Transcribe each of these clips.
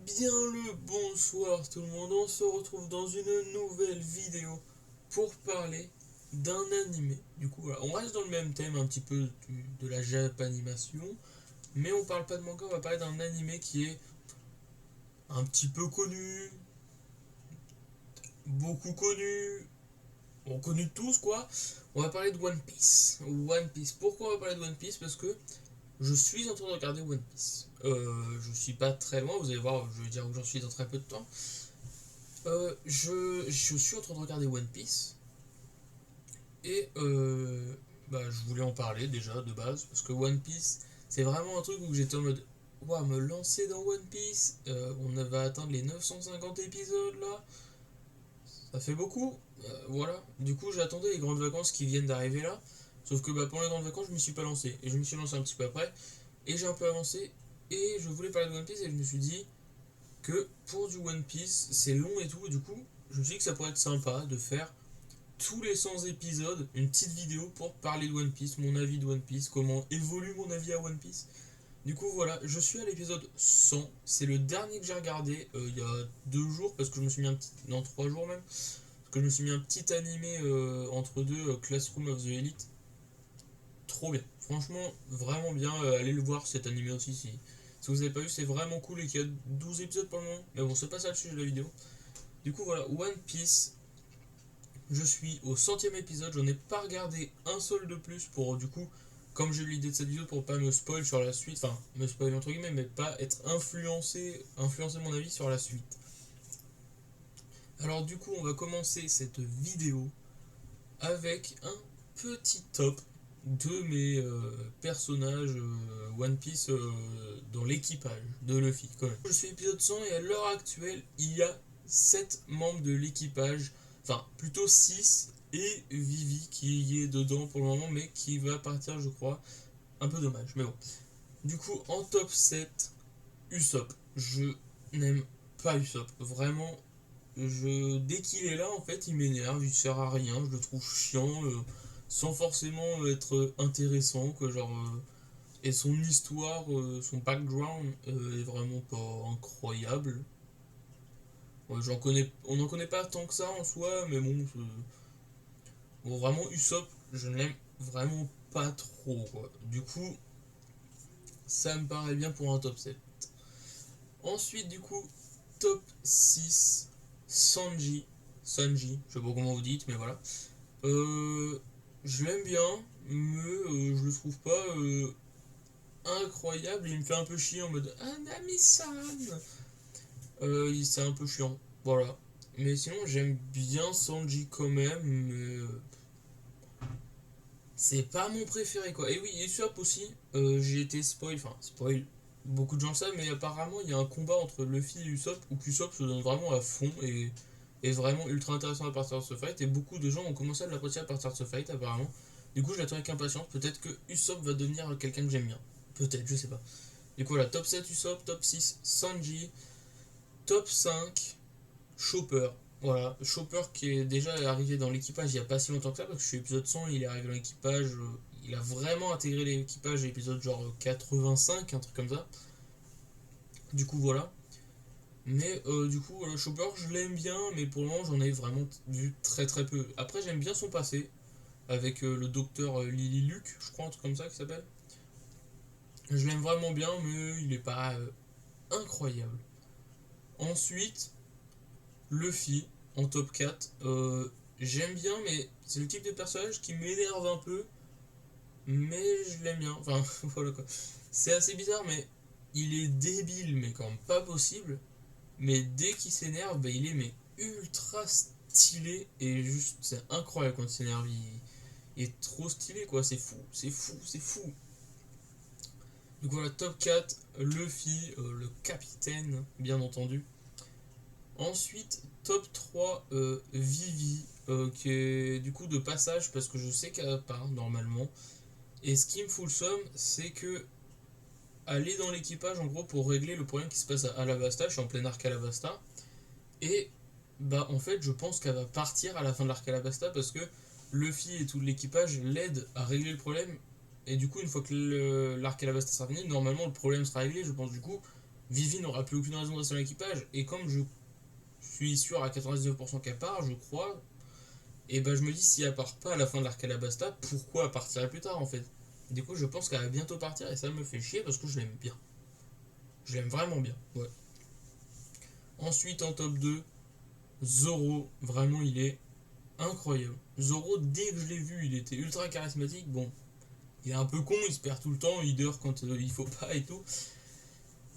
Bien le bonsoir tout le monde, on se retrouve dans une nouvelle vidéo pour parler d'un animé. Du coup, voilà, on reste dans le même thème un petit peu de la japanimation, mais on parle pas de manga, on va parler d'un animé qui est un petit peu connu, beaucoup connu, on connaît tous quoi. On va parler de One Piece. One Piece. Pourquoi on va parler de One Piece? Parce que je suis en train de regarder One Piece. Je suis pas très loin, vous allez voir, je vais dire où j'en suis dans très peu de temps. Je suis en train de regarder One Piece et je voulais en parler déjà de base parce que One Piece c'est vraiment un truc où j'étais en mode waouh, me lancer dans One Piece, on va atteindre les 950 épisodes là, ça fait beaucoup. Voilà, du coup j'attendais les grandes vacances qui viennent d'arriver là, sauf que pendant les grandes vacances je me suis pas lancé et je me suis lancé un petit peu après et j'ai un peu avancé et je voulais parler de One Piece et je me suis dit que pour du One Piece c'est long et tout et du coup je me suis dit que ça pourrait être sympa de faire tous les 100 épisodes une petite vidéo pour parler de One Piece, mon avis de One Piece, comment évolue mon avis à One Piece. Du coup voilà, je suis à l'épisode 100, c'est le dernier que j'ai regardé il y a 2 jours parce que je me suis mis un petit, non 3 jours même, parce que je me suis mis un petit animé entre deux, Classroom of the Elite, trop bien, franchement vraiment bien, allez le voir cet animé aussi si vous avez pas vu, c'est vraiment cool et qu'il y a 12 épisodes pour le moment, mais bon c'est pas ça le sujet de la vidéo. Du coup voilà, One Piece, je suis au 100e épisode, j'en ai pas regardé un seul de plus pour du coup, comme j'ai eu l'idée de cette vidéo pour pas me spoil sur la suite, enfin me spoil entre guillemets, mais pas être influencer mon avis sur la suite. Alors du coup, on va commencer cette vidéo avec un petit top de mes personnages One Piece dans l'équipage de Luffy. Quand même. Je suis épisode 100 et à l'heure actuelle, il y a 7 membres de l'équipage, enfin plutôt 6 et Vivi qui y est dedans pour le moment, mais qui va partir, je crois. Un peu dommage, mais bon. Du coup, en top 7, Usopp. Je n'aime pas Usopp. Vraiment, dès qu'il est là, en fait, il m'énerve, il sert à rien, je le trouve chiant, sans forcément être intéressant, que genre. Et son histoire, son background est vraiment pas incroyable. Ouais, on n'en connaît pas tant que ça en soi, mais bon, bon vraiment Usopp, je ne l'aime vraiment pas trop, quoi. Du coup, ça me paraît bien pour un top 7. Ensuite, du coup, top 6, Sanji. Sanji, je sais pas comment vous dites, mais voilà. Euh, je l'aime bien, mais je le trouve pas incroyable. Il me fait un peu chier en mode Anami-san. C'est un peu chiant, voilà. Mais sinon, j'aime bien Sanji quand même, mais c'est pas mon préféré quoi. Et oui, Usopp aussi, j'ai été spoil, enfin spoil, beaucoup de gens le savent, mais apparemment il y a un combat entre Luffy et Usopp où Usopp se donne vraiment à fond et est vraiment ultra intéressant à partir de ce fight. Et beaucoup de gens ont commencé à l'apprécier à partir de ce fight apparemment. Du coup, je l'attends avec impatience. Peut-être que Usopp va devenir quelqu'un que j'aime bien. Peut-être, je sais pas. Du coup, voilà, top 7 Usopp, top 6 Sanji, top 5 Chopper. Voilà, Chopper qui est déjà arrivé dans l'équipage il n'y a pas si longtemps que ça, parce que je suis épisode 100, il est arrivé dans l'équipage, il a vraiment intégré l'équipage à l'épisode genre 85, un truc comme ça. Du coup, voilà. Mais du coup, voilà, Chopper, je l'aime bien, mais pour le moment, j'en ai vraiment vu très très peu. Après, j'aime bien son passé, avec le docteur Lily Luke, je crois, un truc comme ça qui s'appelle. Je l'aime vraiment bien, mais il est pas incroyable. Ensuite, Luffy en top 4. J'aime bien, mais c'est le type de personnage qui m'énerve un peu, mais je l'aime bien. Enfin, voilà quoi. C'est assez bizarre, mais il est débile, mais quand même pas possible. Mais dès qu'il s'énerve, il est mais ultra stylé et juste, c'est incroyable quand il s'énerve. Il est trop stylé quoi, c'est fou, c'est fou, c'est fou. Donc voilà, top 4, Luffy, le capitaine, bien entendu. Ensuite, top 3 Vivi, qui est du coup de passage parce que je sais qu'elle part normalement. Et ce qui me fout le somme, c'est que aller dans l'équipage en gros pour régler le problème qui se passe à Alabasta, je suis en plein arc Alabasta. Et en fait, je pense qu'elle va partir à la fin de l'arc Alabasta parce que Luffy et tout l'équipage l'aident à régler le problème. Et du coup, une fois que l'arc Alabasta sera fini, normalement le problème sera réglé. Je pense du coup, Vivi n'aura plus aucune raison de rester dans l'équipage, et comme je suis sûr à 99% qu'elle part, je crois, et ben je me dis si elle part pas à la fin de l'arc Alabasta, pourquoi elle partirait plus tard en fait. Du coup je pense qu'elle va bientôt partir et ça me fait chier parce que je l'aime bien. Je l'aime vraiment bien, ouais. Ensuite en top 2, Zoro, vraiment il est incroyable. Zoro, dès que je l'ai vu, il était ultra charismatique. Bon, il est un peu con, il se perd tout le temps, il dort quand il faut pas et tout.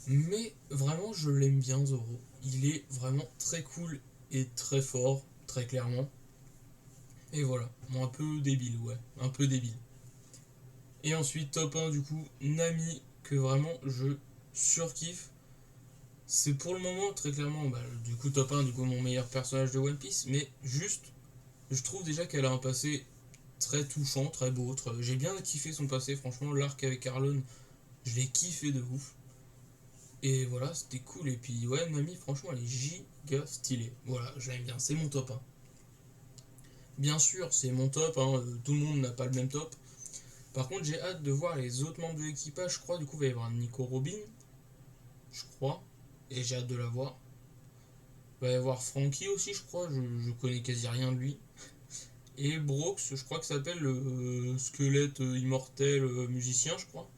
Mais vraiment, je l'aime bien, Zoro. Il est vraiment très cool et très fort, très clairement. Et voilà, bon, un peu débile, ouais, un peu débile. Et ensuite, top 1, du coup, Nami, que vraiment je surkiffe. C'est pour le moment, très clairement, bah, du coup, top 1, du coup, mon meilleur personnage de One Piece. Mais juste, je trouve déjà qu'elle a un passé très touchant, très beau. J'ai bien kiffé son passé, franchement, l'arc avec Arlon, je l'ai kiffé de ouf. Et voilà, c'était cool. Et puis, ouais, Nami, franchement, elle est giga stylée. Voilà, je l'aime bien, c'est mon top 1. Bien sûr, c'est mon top, hein, tout le monde n'a pas le même top. Par contre, j'ai hâte de voir les autres membres de l'équipage. Je crois, du coup, il va y avoir Nico Robin, je crois. Et j'ai hâte de la voir. Il va y avoir Frankie aussi, je crois. Je connais quasi rien de lui. Et Brooks, je crois que ça s'appelle le squelette immortel musicien, je crois.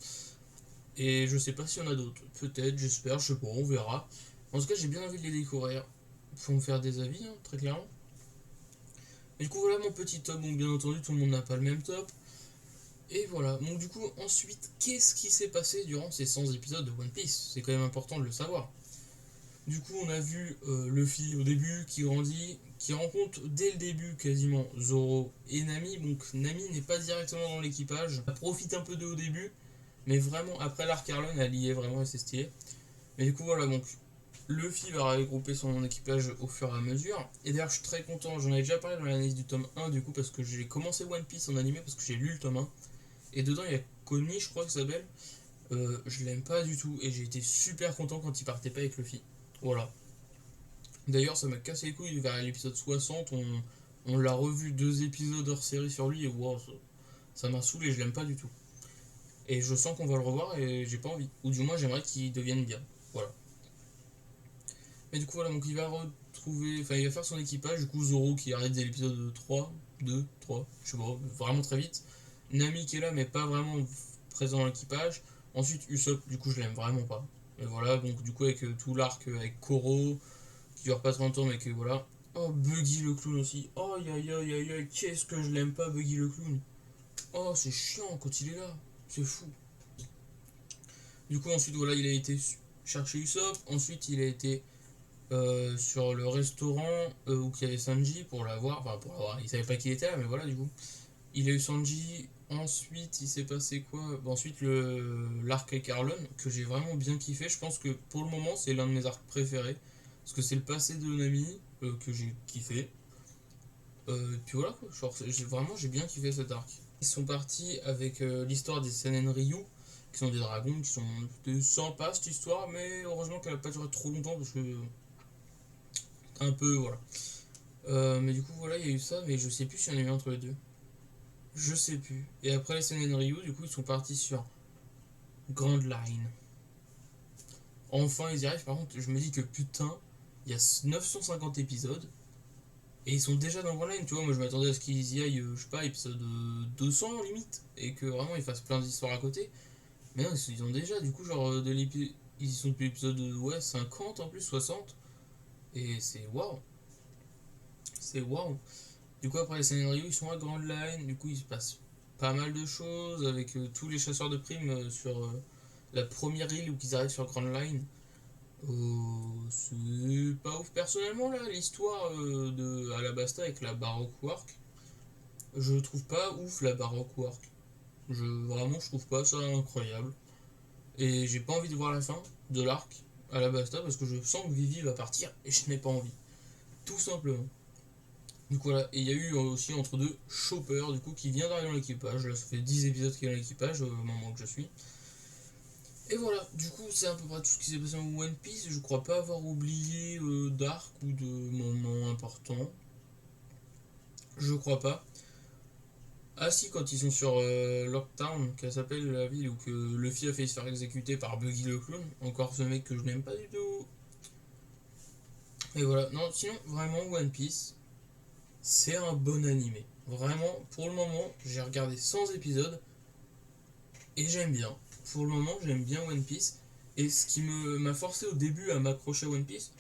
Et je sais pas s'il y en a d'autres. Peut-être, j'espère, je sais pas, on verra. En tout cas, j'ai bien envie de les découvrir. Faut me faire des avis, hein, très clairement. Et du coup, voilà mon petit top. Bon, bien entendu, tout le monde n'a pas le même top. Et voilà. Donc, du coup, ensuite, qu'est-ce qui s'est passé durant ces 100 épisodes de One Piece? C'est quand même important de le savoir. Du coup, on a vu Luffy au début qui grandit, qui rencontre dès le début quasiment Zoro et Nami. Donc, Nami n'est pas directement dans l'équipage. Elle profite un peu d'eux au début, mais vraiment, après l'arc Arlon, elle y est vraiment et c'est stylé. Mais du coup, voilà, donc Luffy va regrouper son équipage au fur et à mesure. Et d'ailleurs, je suis très content, j'en avais déjà parlé dans l'analyse du tome 1, du coup, parce que j'ai commencé One Piece en animé, parce que j'ai lu le tome 1. Et dedans, il y a Connie, je crois que ça s'appelle. Je l'aime pas du tout, et j'ai été super content quand il partait pas avec Luffy. Voilà. D'ailleurs, ça m'a cassé les couilles vers l'épisode 60, on l'a revu 2 épisodes hors série sur lui, et wow, ça m'a saoulé, je l'aime pas du tout. Et je sens qu'on va le revoir, et j'ai pas envie. Ou du moins, j'aimerais qu'il devienne bien. Voilà. Mais du coup, voilà, donc il va retrouver. Enfin, il va faire son équipage. Du coup, Zoro qui arrête dès l'épisode 3, 2, 3, je sais pas, vraiment très vite. Nami qui est là, mais pas vraiment présent dans l'équipage. Ensuite, Usopp, du coup, je l'aime vraiment pas. Et voilà, donc du coup, avec tout l'arc avec Koro, qui dure pas 30 ans, mais que voilà. Oh, Buggy le clown aussi. Oh, aïe aïe aïe aïe aïe, qu'est-ce que je l'aime pas, Buggy le clown. Oh, c'est chiant quand il est là. C'est fou. Du coup, ensuite, voilà, il a été chercher Usopp. Ensuite, il a été sur le restaurant où il y avait Sanji pour l'avoir. Enfin, pour l'avoir. Il savait pas qui était là, mais voilà, du coup. Il a eu Sanji. Ensuite, il s'est passé quoi? Bon, ensuite, l'arc avec Arlon, que j'ai vraiment bien kiffé. Je pense que pour le moment, c'est l'un de mes arcs préférés. Parce que c'est le passé de Nami que j'ai kiffé. Puis voilà, quoi. Genre, j'ai bien kiffé cet arc. Ils sont partis avec l'histoire des Senen Ryu, qui sont des dragons, qui sont sympas cette histoire, mais heureusement qu'elle n'a pas duré trop longtemps parce que un peu, voilà. Mais du coup, voilà, il y a eu ça, mais je sais plus s'il y en a eu entre les deux. Je sais plus. Et après les Senen Ryu, du coup, ils sont partis sur Grand Line. Enfin, ils y arrivent. Par contre, je me dis que putain, il y a 950 épisodes. Et ils sont déjà dans Grand Line, tu vois. Moi, je m'attendais à ce qu'ils y aillent, je sais pas, épisode 200 limite. Et que vraiment, ils fassent plein d'histoires à côté. Mais non, ils ont déjà, du coup, genre, ils y sont depuis l'épisode, ouais, 50 en plus, 60. Et c'est waouh. C'est waouh. Du coup, après les scénarios, ils sont à Grand Line. Du coup, il se passe pas mal de choses avec tous les chasseurs de primes sur la première île où ils arrivent sur Grand Line. C'est pas ouf. Personnellement, là, l'histoire de Alabasta avec la Baroque Work, je trouve pas ouf la Baroque Work. Vraiment, je trouve pas ça incroyable. Et j'ai pas envie de voir la fin de l'arc Alabasta parce que je sens que Vivi va partir et je n'ai pas envie. Tout simplement. Du coup, voilà. Et il y a eu aussi entre deux Chopper, du coup, qui vient d'arriver dans l'équipage. Là, ça fait 10 épisodes qu'il est dans l'équipage au moment que je suis. Et voilà, du coup, c'est à peu près tout ce qui s'est passé en One Piece. Je crois pas avoir oublié d'arc ou de moments importants. Je crois pas. Ah si, quand ils sont sur Lockdown, qu'elle s'appelle la ville où que Luffy a failli se faire exécuter par Buggy le clown, encore ce mec que je n'aime pas du tout. Et voilà, non, sinon, vraiment, One Piece, c'est un bon animé. Vraiment, pour le moment, j'ai regardé 100 épisodes et j'aime bien. Pour le moment, j'aime bien One Piece. Et ce qui m'a forcé au début à m'accrocher à One Piece,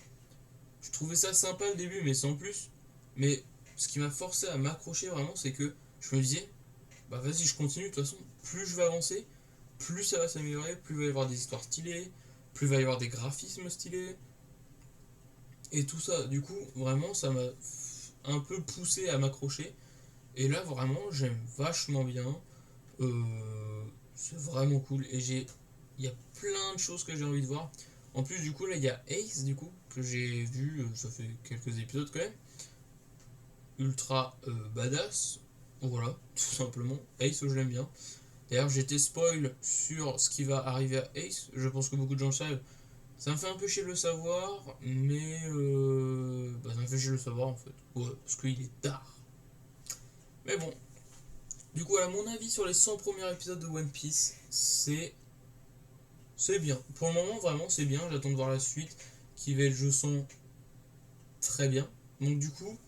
je trouvais ça sympa le début, mais sans plus. Mais ce qui m'a forcé à m'accrocher vraiment, c'est que je me disais, bah vas-y, je continue. De toute façon, plus je vais avancer, plus ça va s'améliorer, plus il va y avoir des histoires stylées, plus il va y avoir des graphismes stylés, et tout ça. Du coup, vraiment, ça m'a un peu poussé à m'accrocher. Et là, vraiment, j'aime vachement bien. C'est vraiment cool. Et il y a plein de choses que j'ai envie de voir. En plus, du coup, là, il y a Ace, du coup, que j'ai vu, ça fait quelques épisodes quand même. Ultra badass. Voilà, tout simplement. Ace, je l'aime bien. D'ailleurs, j'étais spoil sur ce qui va arriver à Ace. Je pense que beaucoup de gens le savent. Ça me fait un peu chier de le savoir, mais bah, ça me fait chier de le savoir en fait. Ouais, parce qu'il est tard. Mais bon, du coup, à mon avis sur les 100 premiers épisodes de One Piece, c'est bien. Pour le moment, vraiment, c'est bien. J'attends de voir la suite, qui va être, je sens, très bien. Donc du coup,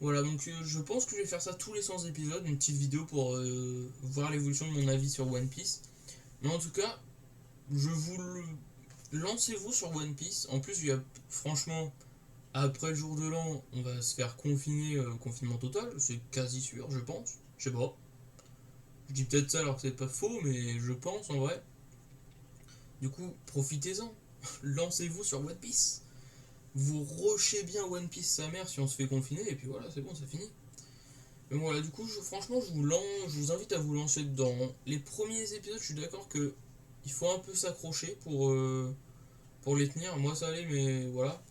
voilà, donc je pense que je vais faire ça tous les 100 épisodes, une petite vidéo pour voir l'évolution de mon avis sur One Piece. Mais en tout cas, je vous le... Lancez-vous sur One Piece. En plus, il y a, franchement, après le jour de l'an, on va se faire confiner, confinement total, c'est quasi sûr, je pense. Je sais pas. Je dis peut-être ça alors que c'est pas faux, mais je pense en vrai. Du coup, profitez-en. Lancez-vous sur One Piece. Vous rushez bien One Piece sa mère si on se fait confiner, et puis voilà, c'est bon, c'est fini. Mais voilà, du coup, franchement, je vous invite à vous lancer dedans. Les premiers épisodes, je suis d'accord que il faut un peu s'accrocher pour les tenir. Moi, ça allait, mais voilà.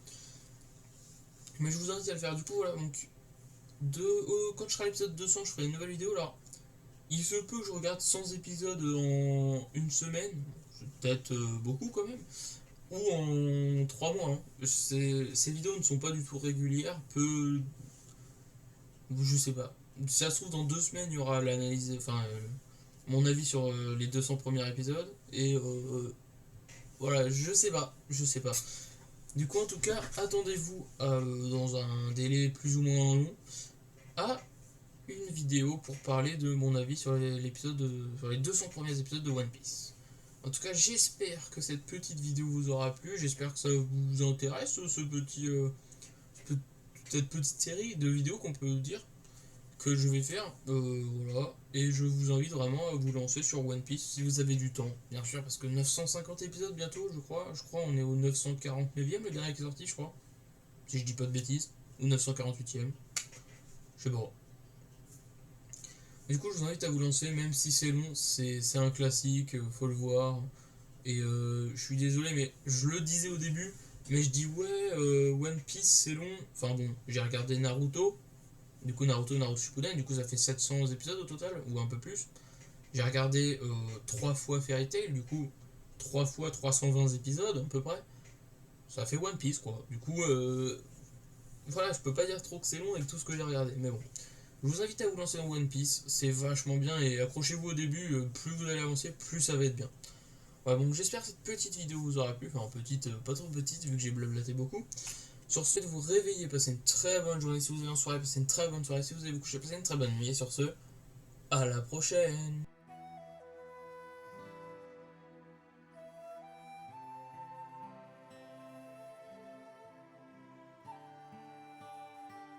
Mais je vous invite à le faire. Du coup, voilà, donc, quand je serai à l'épisode 200, je ferai une nouvelle vidéo. Alors, il se peut que je regarde 100 épisodes en une semaine, c'est peut-être beaucoup quand même, ou en 3 mois. Hein. Ces vidéos ne sont pas du tout régulières, je sais pas. Si ça se trouve, dans 2 semaines, il y aura l'analyse, enfin, mon avis sur les 200 premiers épisodes, et voilà, je sais pas. Du coup, en tout cas, attendez-vous dans un délai plus ou moins long à une vidéo pour parler de mon avis sur sur les 200 premiers épisodes de One Piece. En tout cas, j'espère que cette petite vidéo vous aura plu, j'espère que ça vous intéresse, cette petite série de vidéos qu'on peut dire que je vais faire, voilà, et je vous invite vraiment à vous lancer sur One Piece si vous avez du temps, bien sûr, parce que 950 épisodes bientôt, je crois, on est au 949e, le dernier qui est sorti, je crois, si je dis pas de bêtises, ou 948e, je sais pas. Du coup, je vous invite à vous lancer, même si c'est long, c'est un classique, faut le voir. Et je suis désolé, mais je le disais au début, mais je dis ouais, One Piece c'est long. Enfin bon, j'ai regardé Naruto, du coup Naruto Shippuden, du coup ça fait 700 épisodes au total, ou un peu plus. J'ai regardé 3 fois Fairy Tail, du coup 3 fois 320 épisodes à peu près. Ça fait One Piece quoi. Du coup, voilà, je peux pas dire trop que c'est long avec tout ce que j'ai regardé, mais bon. Je vous invite à vous lancer dans One Piece, c'est vachement bien et accrochez-vous au début, plus vous allez avancer, plus ça va être bien. Voilà, donc j'espère que cette petite vidéo vous aura plu, enfin petite, pas trop petite vu que j'ai blablaté beaucoup. Sur ce, de vous réveiller, passez une très bonne journée si vous avez en soirée, passez une très bonne soirée si vous avez vous coucher, passez une très bonne nuit et sur ce, à la prochaine.